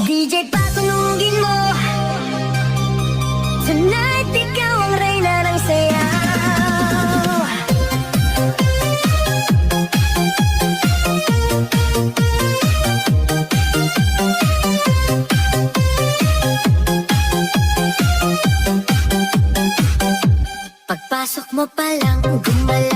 DJ patunugin mo, tonight ikaw ang reyna ng sayaw. Pagpasok mo pa lang, gumalaw